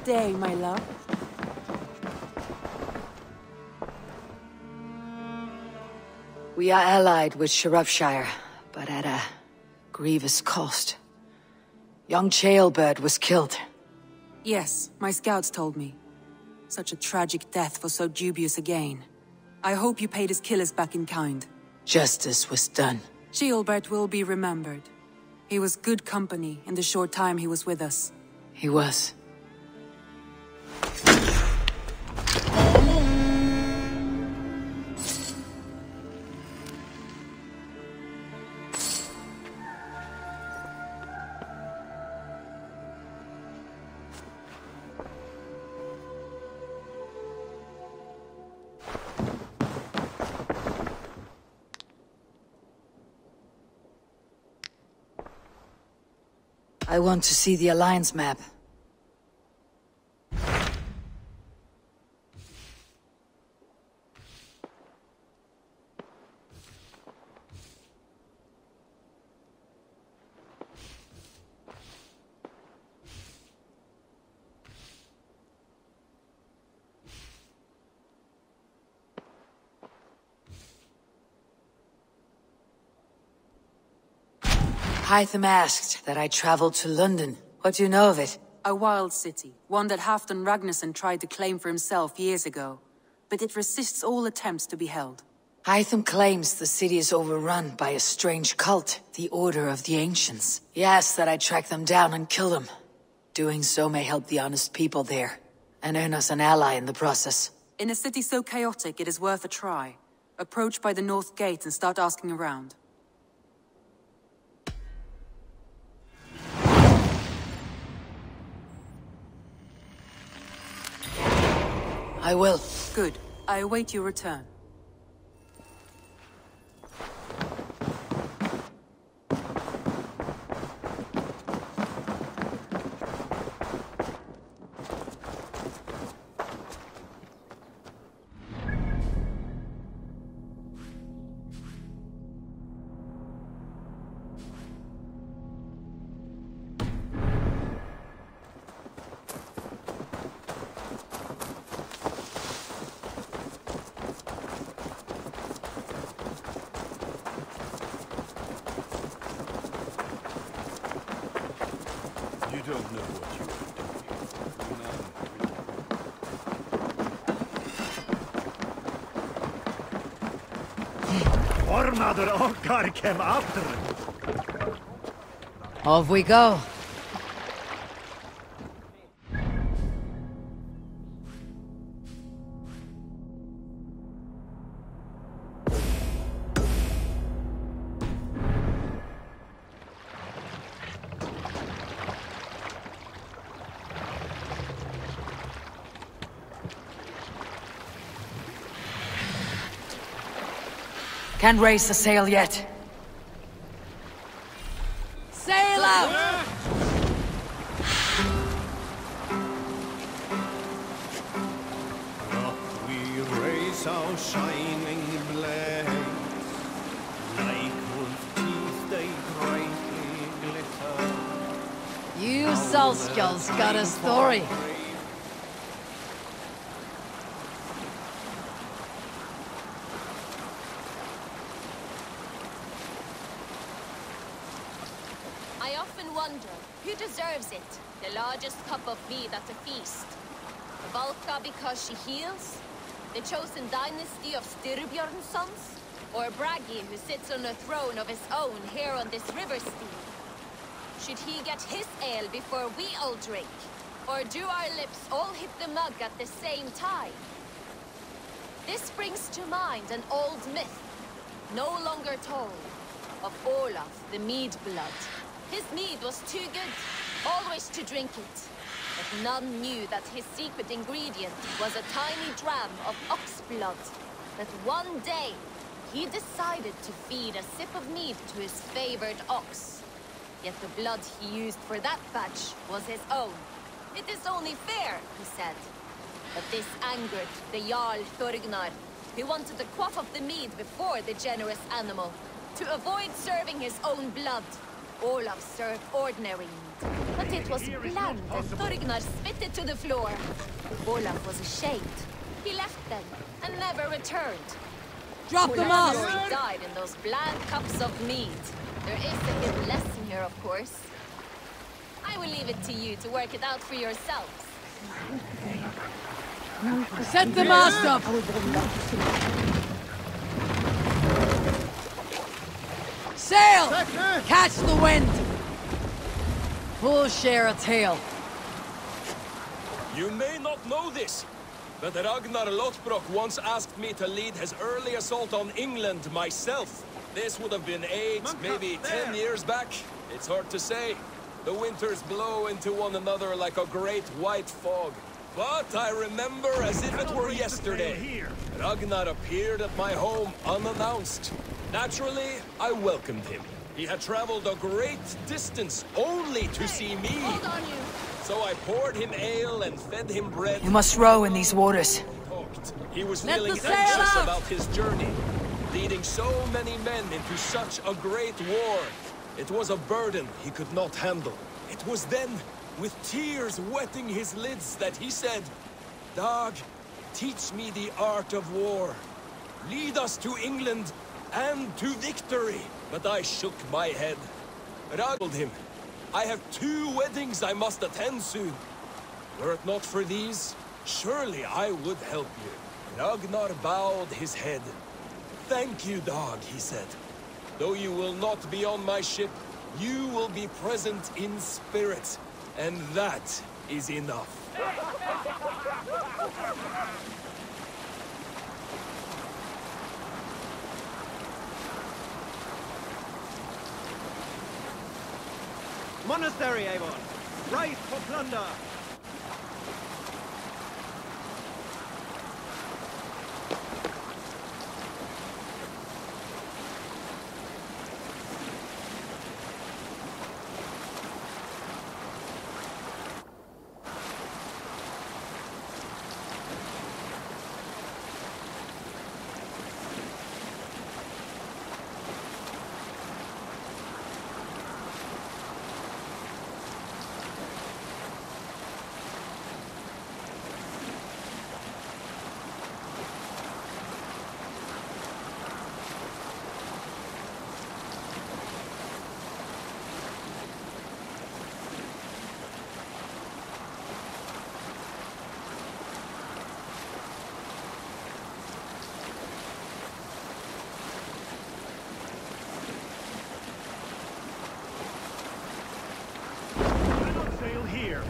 Good day, my love. We are allied with Shropshire, but at a grievous cost. Young Chaelbert was killed. Yes, my scouts told me. Such a tragic death for so dubious a gain. I hope you paid his killers back in kind. Justice was done. Chaelbert will be remembered. He was good company in the short time he was with us. He was. I want to see the Alliance map. Hytham asked that I travel to London. What do you know of it? A wild city, one that Halfdan Ragnarsson tried to claim for himself years ago. But it resists all attempts to be held. Hytham claims the city is overrun by a strange cult, the Order of the Ancients. He asks that I track them down and kill them. Doing so may help the honest people there, and earn us an ally in the process. In a city so chaotic, it is worth a try. Approach by the North Gate and start asking around. I will. Good. I await your return. You don't know what you are doing. Ormader Okkar kem after. Off we go. Can't raise the sail yet. Sail out! Up we raise our shining blades, like wolf teeth they brightly glitter. You Salskjalls got a story. I often wonder, who deserves it? The largest cup of mead at a feast? Valka because she heals? The chosen dynasty of Styrbjorn's sons? Or Bragi who sits on a throne of his own here on this river steed? Should he get his ale before we all drink? Or do our lips all hit the mug at the same time? This brings to mind an old myth, no longer told, of Olaf the Mead-Blood. His mead was too good, always to drink it. But none knew that his secret ingredient was a tiny dram of ox blood. That one day, he decided to feed a sip of mead to his favored ox. Yet the blood he used for that batch was his own. It is only fair, he said. But this angered the Jarl Thorgnar, who wanted to quaff up the mead before the generous animal, to avoid serving his own blood. Olaf served ordinary meat, but it was bland and Thorgnar spit it to the floor. Olaf was ashamed. He left then and never returned. Drop the mask! Olaf died in those bland cups of meat. There is a hidden lesson here, of course. I will leave it to you to work it out for yourselves. Set the mast up! Sail! Catch the wind! We'll share a tail. You may not know this, but Ragnar Lothbrok once asked me to lead his early assault on England myself. This would have been 8, maybe 10 years back. It's hard to say. The winters blow into one another like a great white fog. But I remember as if it were yesterday. Ragnar appeared at my home unannounced. Naturally, I welcomed him. He had traveled a great distance only to see me. Hold on, you. So I poured him ale and fed him bread. You must row in these waters. He was Let feeling the sail anxious out! about his journey, leading so many men into such a great war. It was a burden he could not handle. It was then, with tears wetting his lids, that he said, "Dag, teach me the art of war. Lead us to England and to victory." But I shook my head. I told him, "I have 2 weddings I must attend soon. Were it not for these, surely I would help you." Ragnar bowed his head. "Thank you, Dag," he said. "Though you will not be on my ship, you will be present in spirit, and that is enough." Monastery, Avon! Right for plunder! Sail here!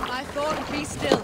I thought, be still.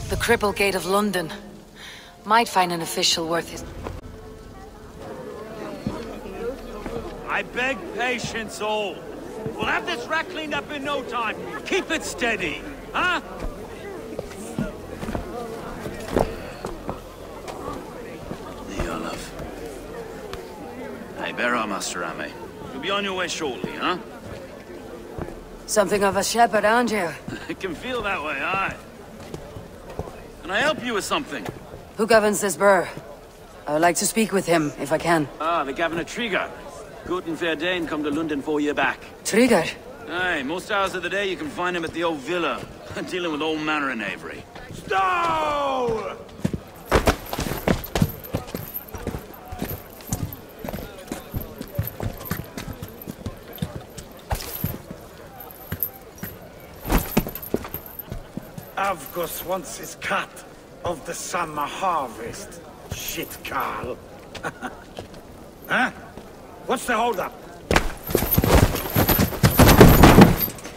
The Cripplegate of London. Might find an official worth his... I beg patience, all. We'll have this wreck cleaned up in no time. Keep it steady, huh? Farewell, Master Ame. You'll be on your way shortly, huh? Something of a shepherd, aren't you? It can feel that way, aye. Can I help you with something? Who governs this burr? I would like to speak with him, if I can. Ah, the Governor Trigger. Good and fair Dane come to London 4 year back. Trigger? Aye, most hours of the day you can find him at the old villa, dealing with all manner of knavery. Stow! Avgus wants his cut of the summer harvest. Shit, Carl. Huh? What's the holdup?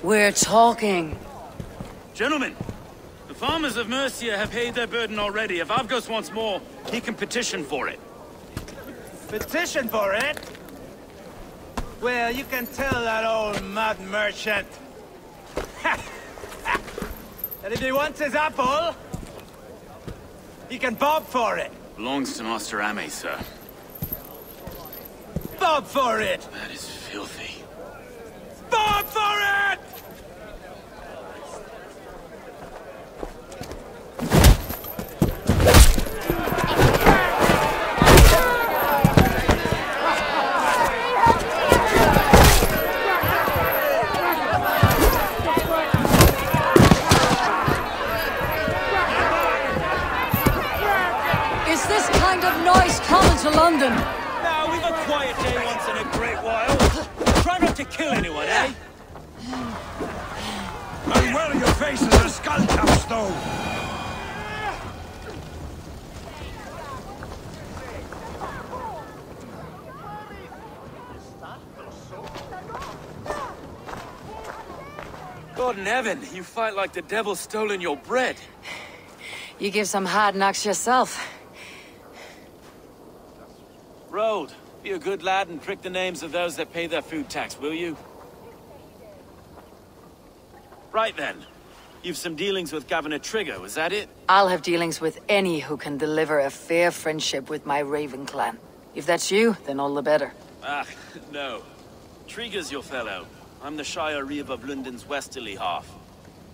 We're talking. Gentlemen, the farmers of Mercia have paid their burden already. If Avgos wants more, he can petition for it. Petition for it? Well, you can tell that old mud merchant. That if he wants his apple, he can bob for it. Belongs to Master Ame, sir. Bob for it! That is filthy. Bob for it! Is this kind of noise common to London? Now, we've a quiet day once in a great while. Try not to kill anyone, eh? And well, your face is a skull cap stone. God in heaven, you fight like the devil's stolen your bread. You give some hard knocks yourself. Road, be a good lad and prick the names of those that pay their food tax, will you? Right then. You've some dealings with Governor Trigger, was that it? I'll have dealings with any who can deliver a fair friendship with my Raven clan. If that's you, then all the better. Ah, no. Trigger's your fellow. I'm the Shire Reeve of London's westerly half.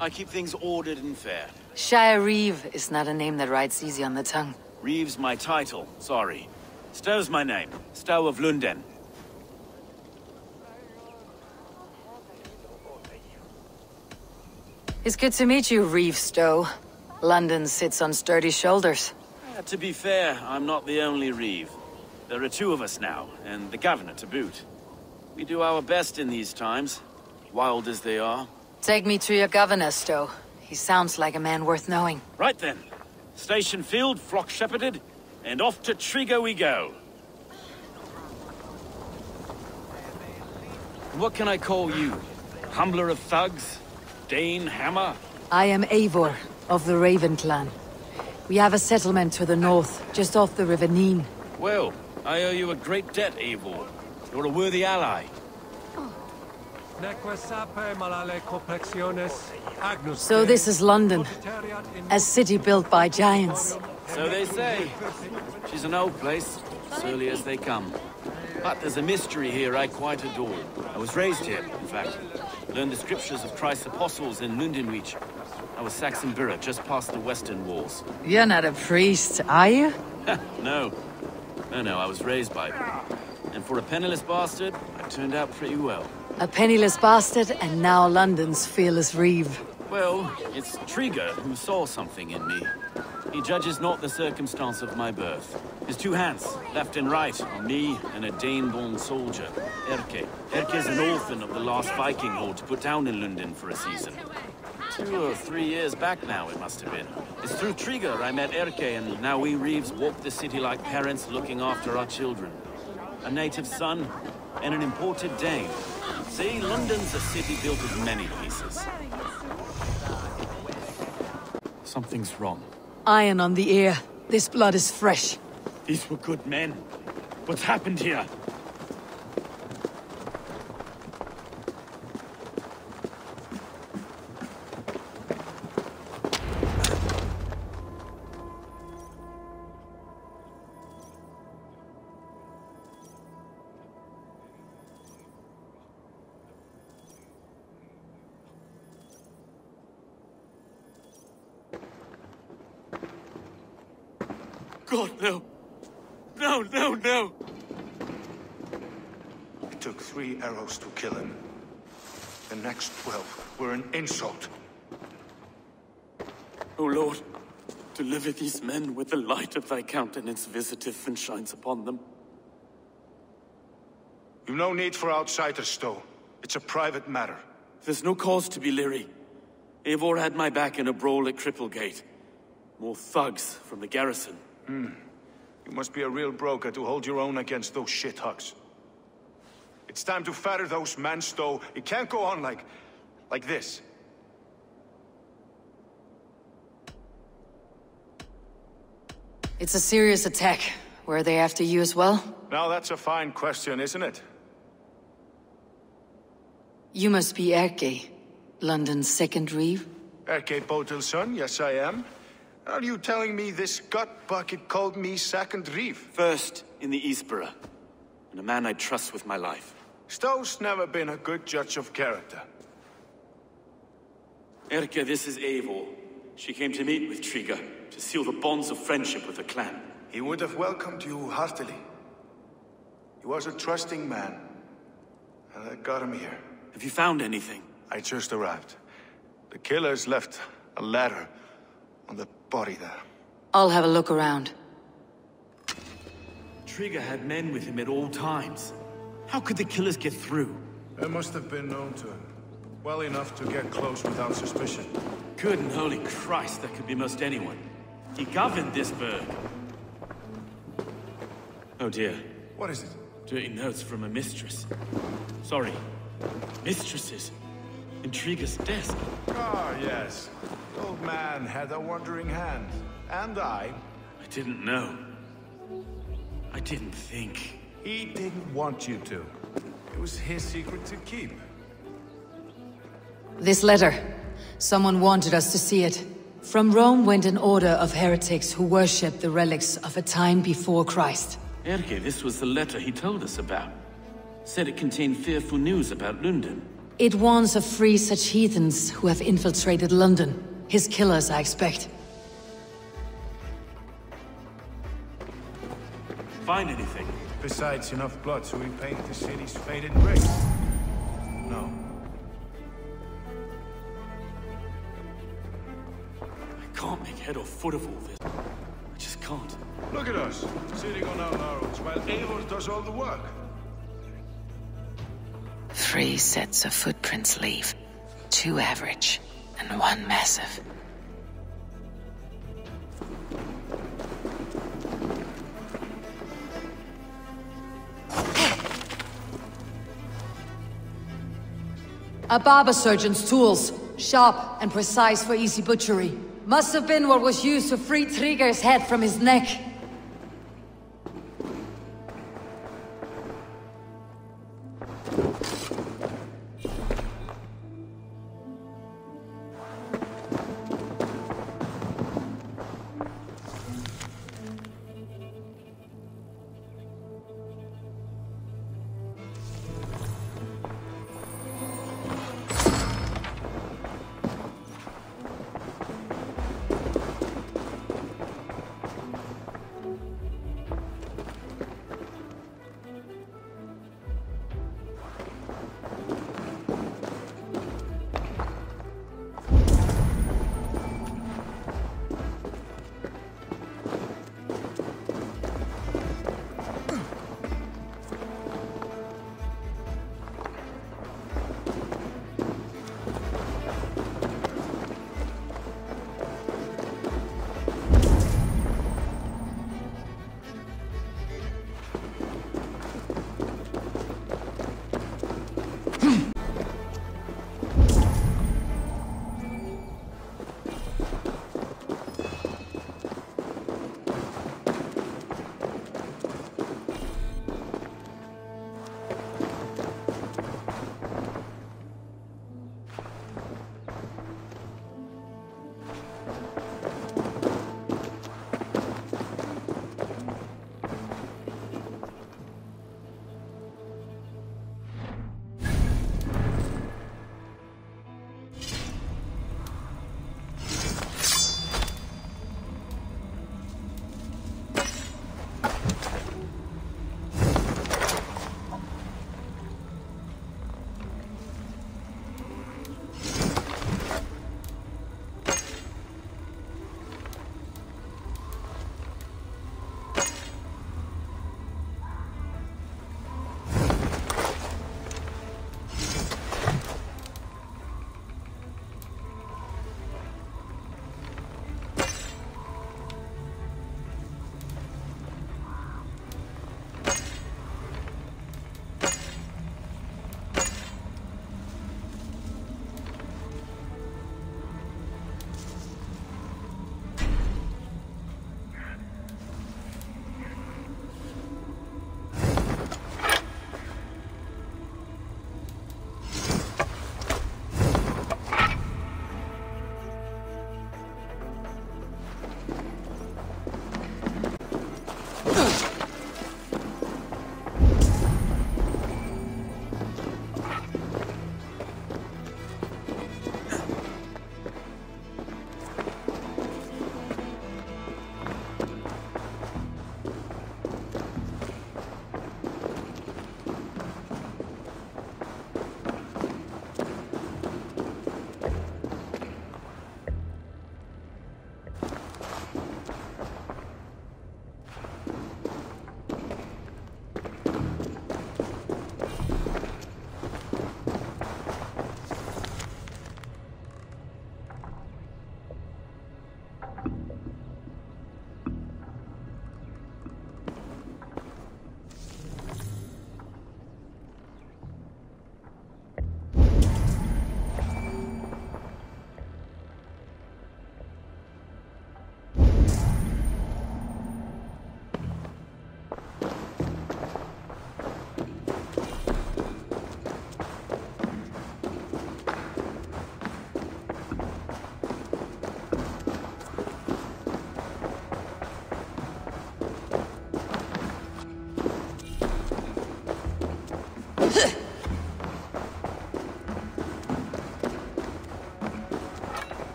I keep things ordered and fair. Shire Reeve is not a name that rides easy on the tongue. Reeve's my title, sorry. Stow's my name. Stow of London. It's good to meet you, Reeve Stowe. London sits on sturdy shoulders. To be fair, I'm not the only Reeve. There are two of us now, and the governor to boot. We do our best in these times, wild as they are. Take me to your governor, Stowe. He sounds like a man worth knowing. Right then. Station filled, flock shepherded, and off to Trigger we go. What can I call you? Humbler of thugs? Dane Hammer? I am Eivor, of the Raven clan. We have a settlement to the north, just off the River Neen. Well, I owe you a great debt, Eivor. You're a worthy ally. So this is London, a city built by giants. So they say. She's an old place, surly as they come. But there's a mystery here I quite adore. I was raised here, in fact. Learned the scriptures of Christ's apostles in Lundenreach. I was Saxon Borough, just past the western walls. You're not a priest, are you? No. No, I was raised by them. And for a penniless bastard, I turned out pretty well. A penniless bastard, and now London's fearless Reeve. Well, it's Trigger who saw something in me. He judges not the circumstance of my birth. His two hands, left and right, on me and a Dane-born soldier, Erke. Erke's an orphan of the last Viking horde put down in London for a season. 2 or 3 years back now, it must have been. It's through Trigger I met Erke, and now we Reeves walk the city like parents looking after our children. A native son, and an imported Dane. See, London's a city built of many pieces. Something's wrong. Iron on the ear. This blood is fresh. These were good men. What's happened here? God, no. No, no, no! It took 3 arrows to kill him. The next 12 were an insult. O Lord, deliver these men with the light of thy countenance visiteth and shines upon them. You've no need for outsiders, though. It's a private matter. There's no cause to be leery. Eivor had my back in a brawl at Cripplegate. More thugs from the garrison. You must be a real broker to hold your own against those shithugs. It's time to fetter those men, Stowe. It can't go on like this. It's a serious attack. Were they after you as well? Now that's a fine question, isn't it? You must be Erke, London's second reeve? Erke Botil's son, yes I am. Are you telling me this gut bucket called me second reeve? First in the Eastborough, and a man I trust with my life. Stowe's never been a good judge of character. Erke, this is Eivor. She came to meet with Triga, to seal the bonds of friendship with the clan. He would have welcomed you heartily. He was a trusting man, and I got him here. Have you found anything? I just arrived. The killers left a ladder on the body there. I'll have a look around. Triga had men with him at all times. How could the killers get through? They must have been known to him. Well enough to get close without suspicion. Good and holy Christ, that could be most anyone. He governed this burg. Oh dear. What is it? Dirty notes from a mistress. Sorry. Mistresses. In Triga's desk. Ah, yes. The old man had a wandering hand. And I didn't know. I didn't think. He didn't want you to. It was his secret to keep. This letter. Someone wanted us to see it. From Rome went an order of heretics who worshipped the relics of a time before Christ. Erke, this was the letter he told us about. Said it contained fearful news about London. It warns of free such heathens who have infiltrated London. His killers, I expect. Find anything? Besides enough blood to repaint the city's faded bricks. No. I can't make head or foot of all this. I just can't. Look at us, sitting on our laurels while Eivor does all the work. 3 sets of footprints leave. 2 average, and 1 massive. A barber surgeon's tools. Sharp and precise for easy butchery. Must have been what was used to free Triga's head from his neck.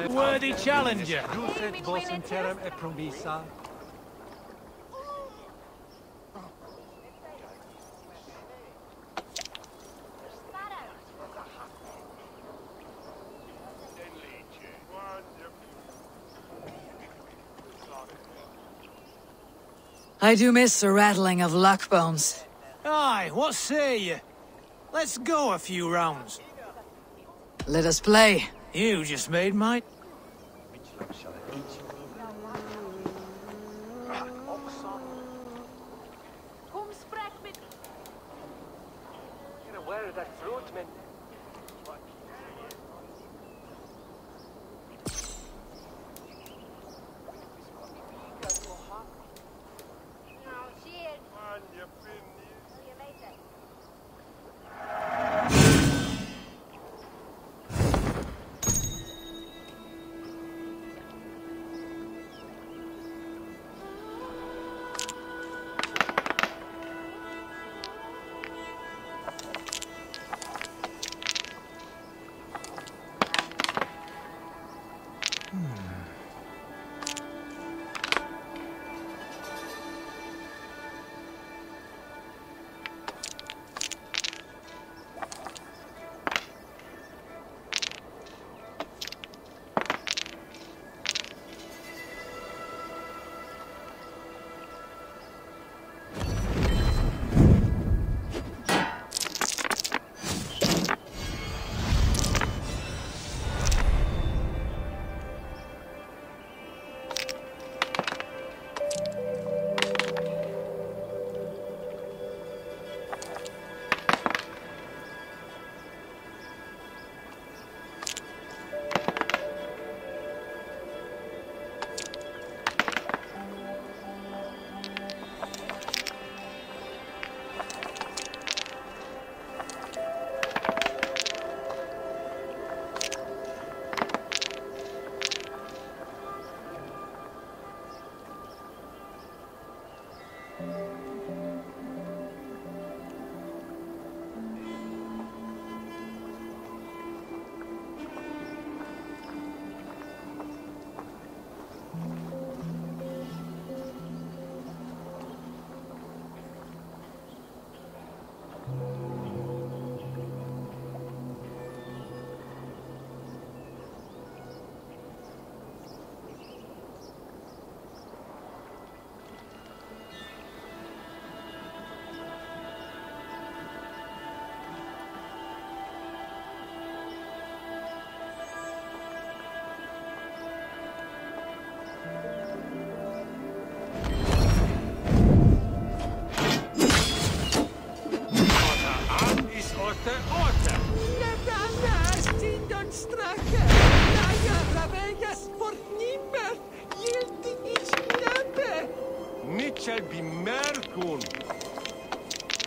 Worthy challenger. I do miss the rattling of luck bones. Aye, what say you? Let's go a few rounds. Let us play. You just made mine.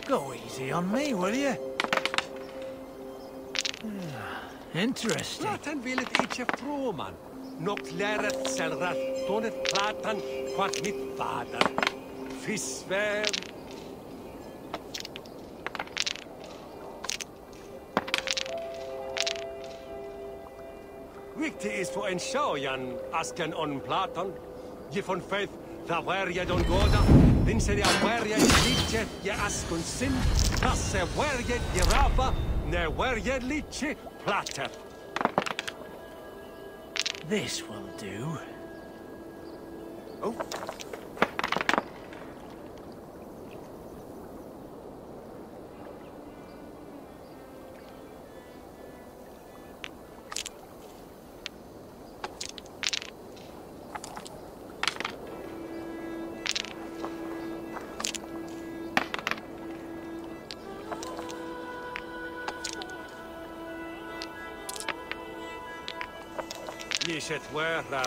Go easy on me, will you? Interesting. Platan vill ett itche fråman. Något läret selrat tonet platan kvart mitt fader. Fiskväv. Viktigt är för en sjöjan asken on platan. Ge från faith där varje don gåda. Den ser jag varje litje je askon sin. Passe varje je rapa när varje litje platter. This will do. Oh. Liset vara.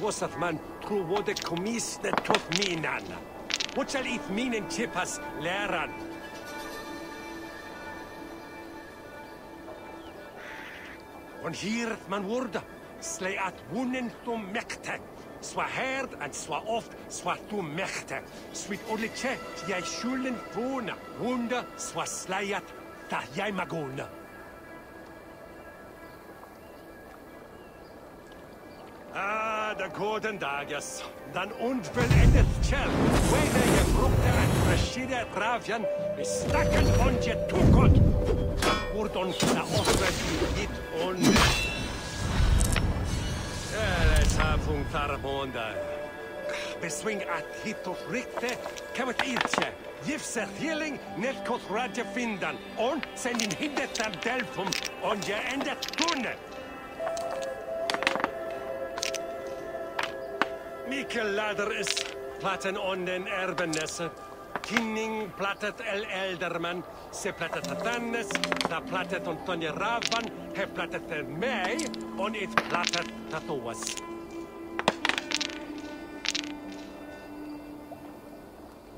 Wasat man trovåde kommisne tot minan. What shall it minen chippas läran? Och hier man vorda, slä att vunnen som mäkte. Swa härd and swa oft, swa tu mäkte. Sweet odliche, jag skylden vona. Wunda, swa släjat, ta jag magona. Der guten Dages. Dan unvollendet kjell. Weder je brukte en verschiedene raven, bestakken und je tukot. Wordon na offret hit und... Das har funkar måndag. Beswing at hitot rikte, kavat irtje. Gifse healing, netkot raja findan. On sendin hindet tam delfum, on je endet tunne. Mikkel lader is platen on den erbenesse. Tinning platet el elderman, se platet Tatannes, da platet on Tonje Ravan, he platet en mij, on it platet Tatoas.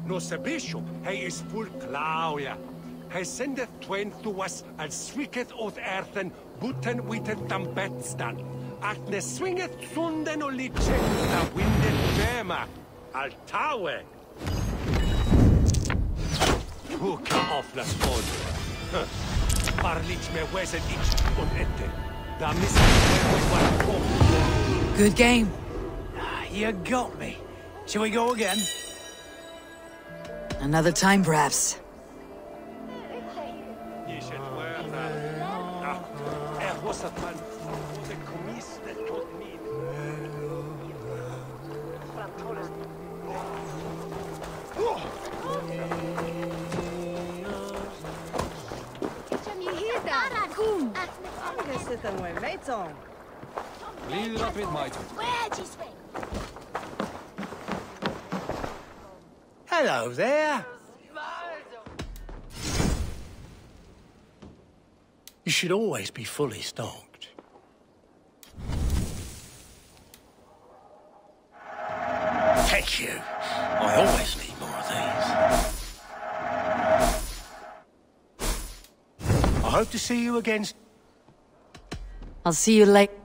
No se bishop, hij is full klauja. Hij sendet twain tuas als swiket od erten, buten witet tam betstan. Atne swinget sunden og litje, da windet dema, al taue. Hoeka offlas vodre. Parlich me wesen ich und ette. Da missen we Good game. You got me. Shall we go again? Another time, perhaps. Was dat man? De commissie tot niet. Lead up with might. Hello there. You should always be fully stocked. Thank you. I always need more of these. I hope to see you again. I'll see you later.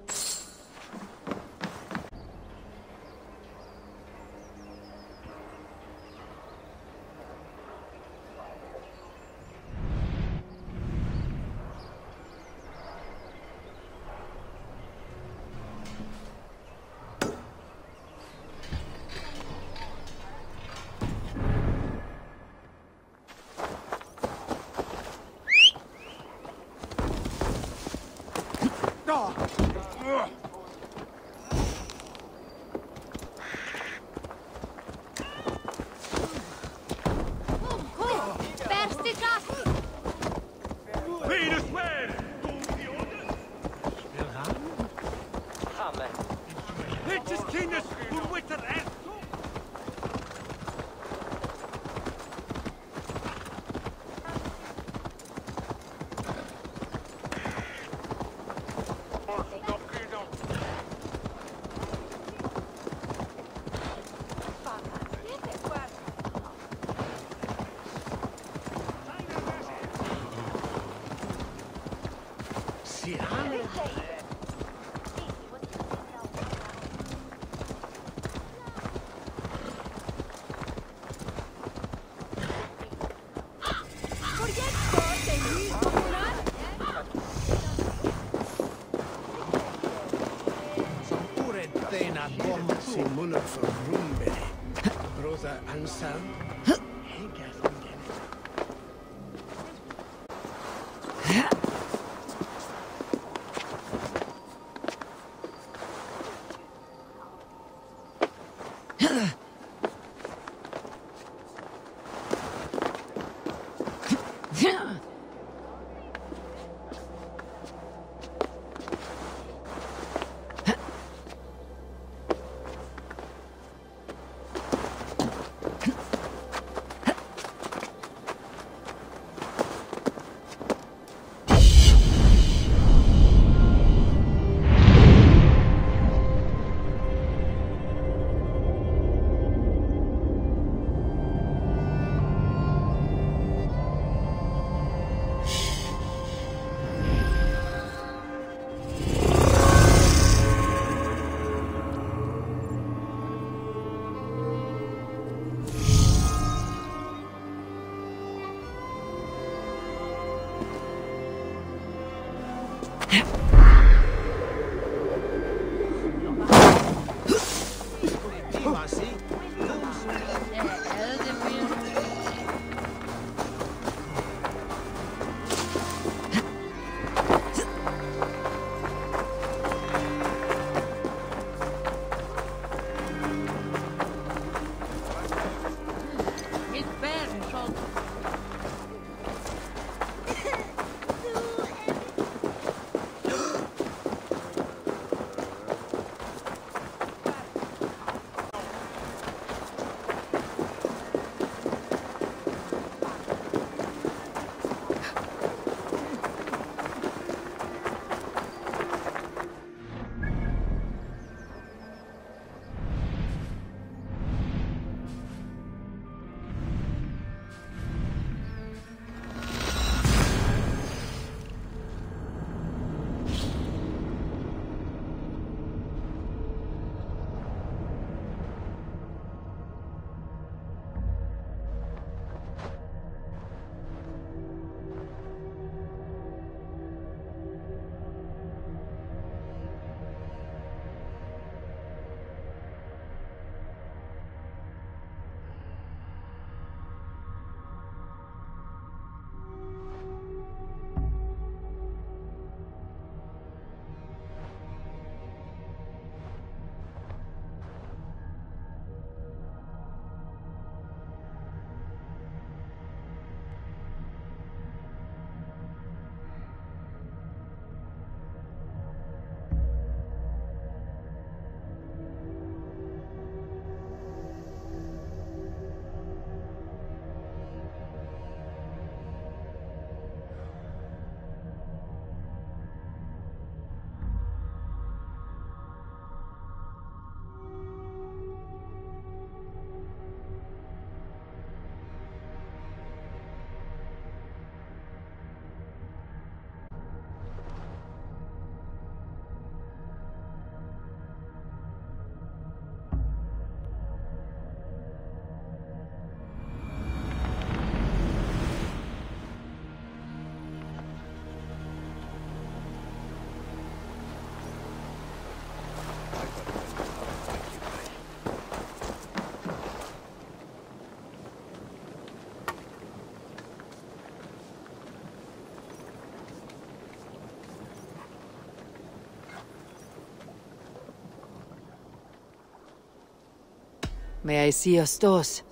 May I see your stores?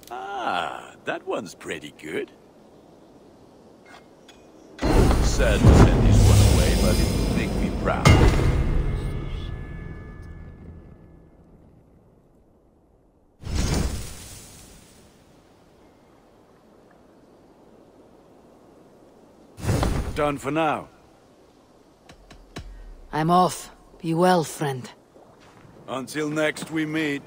Ah, that one's pretty good. Sad to send this one away, but it will make me proud. Done for now. I'm off. Be well, friend. Until next we meet.